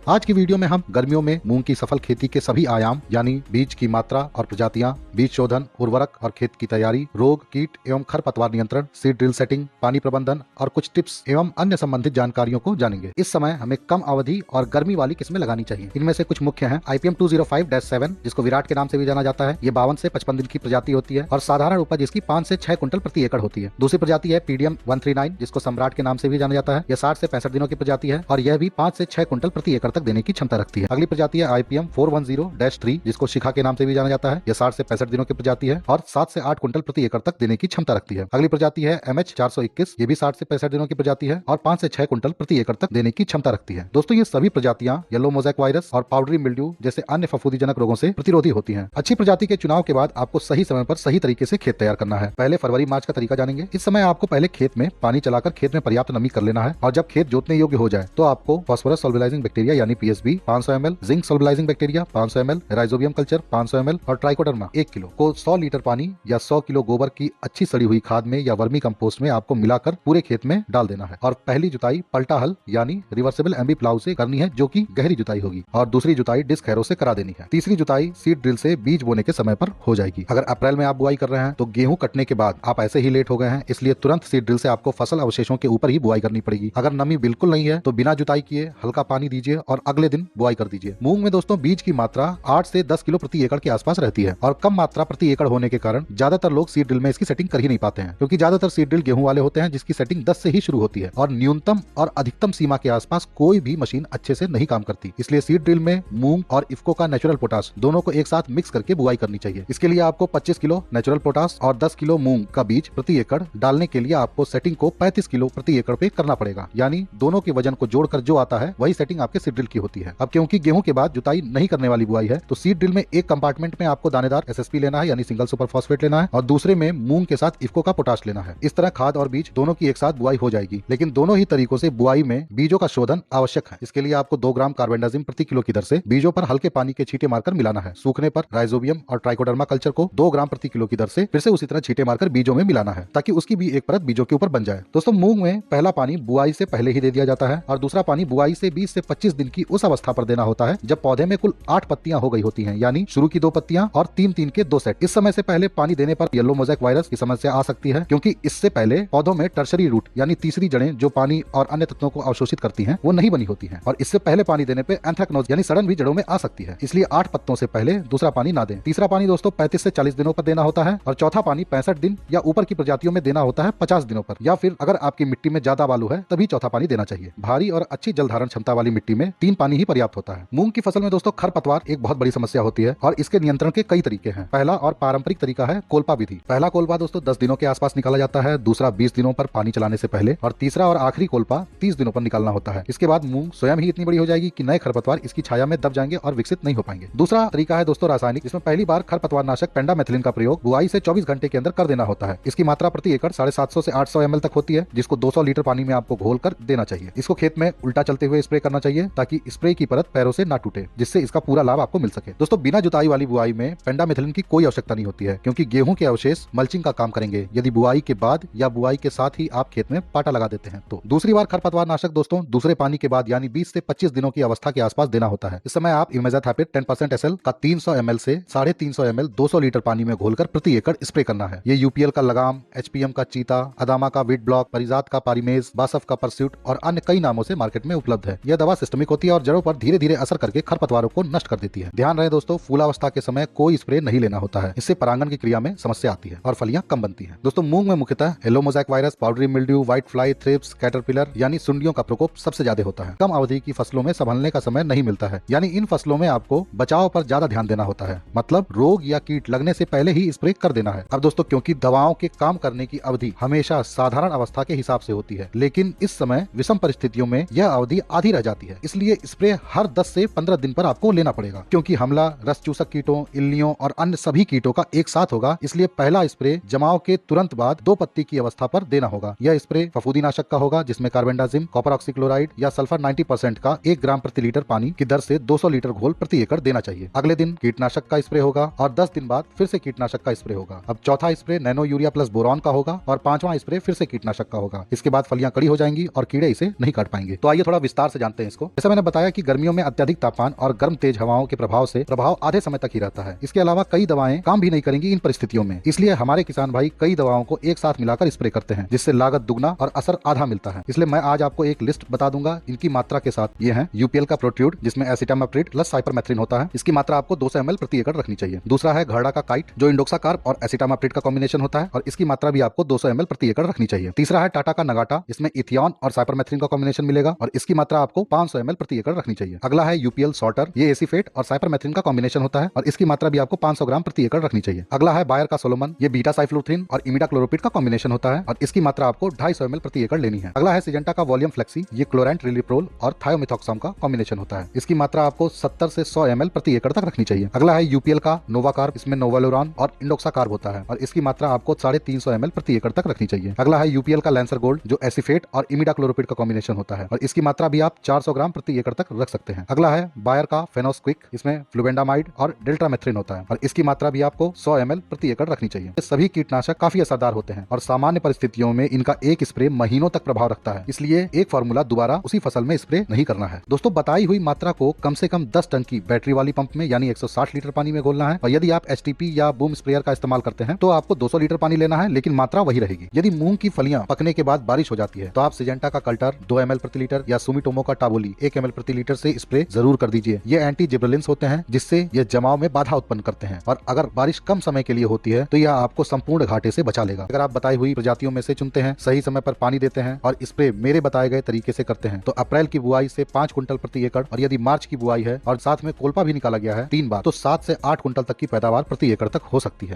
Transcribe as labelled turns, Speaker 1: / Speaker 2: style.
Speaker 1: आज की वीडियो में हम गर्मियों में मूंग की सफल खेती के सभी आयाम यानी बीज की मात्रा और प्रजातियां, बीज शोधन, उर्वरक और खेत की तैयारी, रोग, कीट एवं खरपतवार नियंत्रण, सीड ड्रिल सेटिंग, पानी प्रबंधन और कुछ टिप्स एवं अन्य संबंधित जानकारियों को जानेंगे। इस समय हमें कम अवधि और गर्मी वाली किस्में लगानी चाहिए। इनमें से कुछ मुख्य हैं IPM 205-7, जिसको विराट के नाम से भी जाना जाता है। ये 52 से 55 दिन की प्रजाति होती है और साधारण उपज इसकी 5 से 6 क्विंटल प्रति एकड़ होती है। दूसरी प्रजाति है PDM 139, जिसको सम्राट के नाम से भी जाना जाता है। यह 60 से 65 दिनों की प्रजाति है और यह भी 5 से 6 क्विंटल प्रति एकड़ तक देने की क्षमता रखती है। अगली प्रजाति है IPM 410-3, जिसको शिखा के नाम से भी जाना जाता है। यह 60 से 65 दिनों की प्रजाति है और 7 से 8 क्विंटल प्रति एकड़ तक देने की क्षमता रखती है। अगली प्रजाति है MH 421, ये भी 60 से 65 दिनों की प्रजाति है और 5 से 6 क्विंटल प्रति एकड़ तक देने की क्षमता रखती है। दोस्तों, ये सभी प्रजातियां येलो मोज़ेक वायरस और पाउडरी मिल्ड्यू जैसे अन्य फफूंदीजनक रोगों से प्रतिरोधी होती हैं। अच्छी प्रजाति के चुनाव के बाद आपको सही समय पर सही तरीके से खेत तैयार करना है। पहले फरवरी मार्च का तरीका जानेंगे। इस समय आपको पहले खेत में पानी चलाकर खेत में पर्याप्त नमी कर लेना है और जब खेत जोतने योग्य हो जाए तो आपको फास्फोरस सॉल्युबलाइजिंग बैक्टीरिया यानी PSB 500 ml, zinc solubilising bacteria 500 ml, rhizobium culture 500 ml और ट्राइकोडर्मा 1 किलो को 100 लीटर पानी या 100 किलो गोबर की अच्छी सड़ी हुई खाद में या वर्मी कंपोस्ट में आपको मिलाकर पूरे खेत में डाल देना है। और पहली जुताई पलटा हल यानी रिवर्सिबल एम्बी प्लाऊ से करनी है, जो कि गहरी जुताई होगी, और दूसरी जुताई डिस्क हैरो से करा देनी है। तीसरी जुताई सीड ड्रिल से बीज बोने के समय पर हो जाएगी। अगर अप्रैल में आप बुआई कर रहे हैं तो गेहूं कटने के बाद आप ऐसे ही लेट हो गए हैं, इसलिए तुरंत सीड ड्रिल से आपको फसल अवशेषों के ऊपर ही बुआई करनी पड़ेगी। अगर नमी बिल्कुल नहीं है तो बिना जुताई किए हल्का पानी दीजिए और अगले दिन बुआई कर दीजिए। मूंग में दोस्तों बीज की मात्रा 8 से 10 किलो प्रति एकड़ के आसपास रहती है और कम मात्रा प्रति एकड़ होने के कारण ज्यादातर लोग सीड ड्रिल में इसकी सेटिंग कर ही नहीं पाते हैं, क्योंकि ज्यादातर सीड ड्रिल गेहूं वाले होते हैं जिसकी सेटिंग 10 से ही शुरू होती है और न्यूनतम और अधिकतम सीमा के आसपास कोई भी मशीन अच्छे से नहीं काम करती। इसलिए सीड ड्रिल में मूंग और इफ्को का नेचुरल पोटास दोनों को एक साथ मिक्स करके बुआई करनी चाहिए। इसके लिए आपको 25 किलो नेचुरल पोटास और 10 किलो मूंग का बीज प्रति एकड़ डालने के लिए आपको सेटिंग को 35 किलो प्रति एकड़ पे करना पड़ेगा, यानी दोनों के वजन को जोड़कर जो आता है वही सेटिंग आपके सीड ड्रिल की होती है। अब क्योंकि गेहूं के बाद जुताई नहीं करने वाली बुआई है तो सीड ड्रिल में एक कंपार्टमेंट में आपको दानेदार SSP लेना है यानी सिंगल सुपर फॉस्फेट लेना है और दूसरे में मूंग के साथ इफ्को का पोटाश लेना है। इस तरह खाद और बीज दोनों की एक साथ बुआई हो जाएगी, लेकिन दोनों ही तरीकों से बुआई में बीजों का शोधन आवश्यक है। इसके लिए आपको 2 ग्राम कार्बेंडाजिम प्रति किलो की दर से बीजों पर हल्के पानी के छींटे मारकर मिलाना है। सूखने पर राइजोबियम और ट्राइकोडर्मा कल्चर को 2 ग्राम प्रति किलो की दर से फिर से उसी तरह छींटे मारकर बीजों में मिलाना है, ताकि उसकी भी एक परत बीजों के ऊपर बन जाए। दोस्तों, मूंग में पहला पानी बुआई से पहले ही दे दिया जाता है और दूसरा पानी बुआई से 20 से 25 दिन की उस अवस्था पर देना होता है जब पौधे में कुल 8 पत्तियां हो गई होती हैं, यानी शुरू की 2 पत्तियां और 3-3 के 2 सेट। इस समय से पहले पानी देने पर येलो मोज़ेक वायरस की समस्या आ सकती है, क्योंकि इससे पहले पौधों में टर्शरी रूट यानी तीसरी जड़ें जो पानी और अन्य तत्वों को अवशोषित करती हैं वो नहीं बनी होती हैं और इससे पहले पानी देने पे एंथ्रेक्नोज यानी सड़न भी जड़ों में आ सकती है। इसलिए 8 पत्तों से पहले दूसरा पानी ना दें। तीसरा पानी दोस्तों 35 से 40 दिनों पर देना होता है और चौथा पानी 65 दिन या ऊपर की प्रजातियों में देना होता है 50 दिनों पर, या फिर अगर आपकी मिट्टी में ज्यादा बालू है तभी चौथा पानी देना चाहिए। भारी और अच्छी जल धारण क्षमता वाली मिट्टी में 3 पानी ही पर्याप्त होता है। मूंग की फसल में दोस्तों खरपतवार एक बहुत बड़ी समस्या होती है और इसके नियंत्रण के कई तरीके हैं। पहला और पारंपरिक तरीका है कोल्पा विधि। पहला कोल्पा दोस्तों 10 दिनों के आसपास निकाला जाता है, दूसरा 20 दिनों पर पानी चलाने से पहले और तीसरा और आखिरी कोल्पा 30 दिनों पर निकालना होता है। इसके बाद मूंग स्वयं ही इतनी बड़ी हो जाएगी कि नए खरपतवार इसकी छाया में दब जाएंगे और विकसित नहीं हो पाएंगे। दूसरा तरीका है दोस्तों रासायनिक, जिसमें पहली बार खरपतवार नाशक पेंडामेथिलिन का प्रयोग बुआई से 24 घंटे के अंदर कर देना होता है। इसकी मात्रा प्रति एकड़ 750 से 800 ml तक होती है, जिसको 200 लीटर पानी में आपको घोल कर देना चाहिए। इसको खेत में उल्टा चलते हुए स्प्रे करना चाहिए ताकि स्प्रे की परत पैरों से ना टूटे, जिससे इसका पूरा लाभ आपको मिल सके। दोस्तों, बिना जुताई वाली बुआई में पेंडामेथिलिन की कोई आवश्यकता नहीं होती है, क्योंकि गेहूं के अवशेष मल्चिंग का काम करेंगे यदि बुआई के बाद या बुआई के साथ ही आप खेत में पाटा लगा देते हैं तो। दूसरी बार खरपतवार नाशक दोस्तों दूसरे पानी के बाद यानी 20 से 25 दिनों की अवस्था के आसपास देना होता है। इस समय आप इमेजाथैपिड 10% SL का 300 ml से 350 ml 200 लीटर पानी में घोलकर प्रति एकड़ स्प्रे करना है। ये UPL का लगाम, HPM का चीता, अदामा का वीट ब्लॉक, परिजात का पारीमेज, बासफ का परस्यूट और अन्य कई नामों से मार्केट में उपलब्ध है। यह दवा सिस्टमिक होती है और जड़ों पर धीरे धीरे असर करके खरपतवारों को नष्ट कर देती है। ध्यान रहे दोस्तों, फूलावस्था के समय कोई स्प्रे नहीं लेना होता है, इससे परागण की क्रिया में समस्या आती है और फलियां कम बनती हैं। दोस्तों, मूंग में मुख्यतः yellow mosaic virus, powdery mildew, white fly, thrips, caterpillar यानी सुंडियों का प्रकोप सबसे ज्यादा होता है। कम अवधि की फसलों में संभलने का समय नहीं मिलता है, यानी इन फसलों में आपको बचाव पर ज्यादा ध्यान देना होता है, मतलब रोग या कीट लगने से पहले ही स्प्रे कर देना है। अब दोस्तों, क्योंकि दवाओं के काम करने की अवधि हमेशा साधारण अवस्था के हिसाब से होती है, लेकिन इस समय विषम परिस्थितियों में यह अवधि आधी रह जाती है, इसलिए स्प्रे हर 10 से 15 दिन पर आपको लेना पड़ेगा। क्योंकि हमला रस चूसक कीटों, इल्लियों और अन्य सभी कीटों का एक साथ होगा, इसलिए पहला स्प्रे जमाव के तुरंत बाद 2 पत्ती की अवस्था पर देना होगा। यह स्प्रे फफूंदीनाशक का होगा, जिसमें कार्बेंडाजिम, कॉपर ऑक्सीक्लोराइड या सल्फर 90% का 1 ग्राम प्रति लीटर पानी की दर से 200 लीटर घोल प्रति एकड़ देना चाहिए। अगले दिन कीटनाशक का स्प्रे होगा और 10 दिन बाद फिर से कीटनाशक का स्प्रे होगा। अब चौथा spray nano urea plus boron का होगा और 5वां स्प्रे फिर से कीटनाशक का होगा। इसके बाद फलियां कड़ी हो जाएंगी और कीड़े इसे नहीं काट पाएंगे। तो आइए थोड़ा विस्तार से जानते हैं इसको। इस समय मैंने बताया कि गर्मियों में अत्यधिक तापमान और गर्म तेज हवाओं के प्रभाव आधे समय तक ही रहता है। इसके अलावा कई दवाएं काम भी नहीं करेंगी इन परिस्थितियों में। इसलिए हमारे किसान भाई कई दवाओं को एक साथ मिलाकर स्प्रे करते हैं, जिससे लागत दुगना और असर आधा मिलता है। इसलिए मैं आज आपको एक लिस्ट बता दूंगा इनकी मात्रा के साथ। ये है यूपीएल का प्रोट्यूड, जिसमें एसिटामाप्रिड प्लस साइपरमेथ्रिन होता है। इसकी मात्रा आपको 200 ml प्रति एकड़ रखनी चाहिए। दूसरा है घरडा का काइट, जो इंडोक्साकार्ब और एसिटामाप्रिड का कॉम्बिनेशन होता है और इसकी मात्रा भी आपको 200 ml प्रति एकड़ रखनी चाहिए। तीसरा है टाटा का नगाटा, इसमें इथियॉन और साइपरमेथ्रिन का कॉम्बिनेशन मिलेगा और इसकी मात्रा आपको 500 ml प्रति एकड़ रखनी चाहिए। अगला है यूपीएल सॉर्टर, ये एसीफेट और साइपरमेथ्रिन का कॉम्बिनेशन होता है और इसकी मात्रा भी आपको 500 ग्राम प्रति एकड़ रखनी चाहिए। अगला है बायर का सोलोमन, ये बीटा साइफ्लोथ्रिन और इमिडाक्लोरोपिड का कॉम्बिनेशन होता है और इसकी मात्रा आपको 250 ml प्रति एकड़ लेनी है। अगला है सिजेंटा का वॉल्यूम फ्लेक्सी, ये क्लोरेंट रिलिप्रोल और थायोमिथॉक्साम का कॉम्बिनेशन होता है। इसकी मात्रा आपको 70 से 100 ml प्रति एकड़ तक रखनी चाहिए। अगला है यूपीएल का नोवाकार्ब, इसमें नोवालुरान और इंडोक्साकार्ब होता है और इसकी मात्रा आपको 350 ml प्रति एकड़ तक रखनी चाहिए। अगला है यूपीएल का लैंसर गोल्ड, जो एसिफेट और इमिडाक्लोरोपिड का कॉम्बिनेशन होता है और इसकी मात्रा भी आप 400 ग्राम प्रति एकड़ तक रख सकते हैं। अगला है बायर का फेनोस्क्विक, इसमें फ्लुवेंडामाइड और डेल्ट्रामेथ्रिन होता है और इसकी मात्रा भी आपको 100 ml प्रति एकड़ रखनी चाहिए। ये सभी कीटनाशक काफी असरदार होते हैं और सामान्य परिस्थितियों में इनका एक स्प्रे महीनों तक प्रभाव रखता है, इसलिए एक फार्मूला दोबारा उसी फसल में स्प्रे नहीं करना है। दोस्तों, बताई हुई मात्रा को कम से कम 10 टन की बैटरी वाली पंप में यानी 160 लीटर पानी में घोलना है और यदि आप एचटीपी या बूम स्प्रेयर का इस्तेमाल करते हैं तो आपको 200 लीटर पानी लेना है, लेकिन मात्रा वही रहेगी। यदि मूंग की फलियां पकने के बाद बारिश हो जाती है तो आप सिजेंटा का कल्टर 2 ml प्रति लीटर या सुमिटोमो का टाबोली 1 ml प्रति लीटर से स्प्रे जरूर कर दीजिए। ये एंटी जिब्रेलिन्स होते हैं, जिससे ये जमाव में बाधा उत्पन्न करते हैं और अगर बारिश कम समय के लिए होती है तो यह आपको संपूर्ण घाटे से बचा लेगा। अगर आप बताई हुई प्रजातियों में से चुनते हैं, सही समय पर पानी देते हैं और स्प्रे मेरे बताए गए तरीके से करते हैं तो अप्रैल की बुआई से 5 कुंटल प्रति एकड़ और यदि मार्च की बुआई है और साथ में कोल्पा भी निकाला गया है 3 बार, तो 7 से 8 कुंटल तक की पैदावार प्रति एकड़ तक हो सकती है।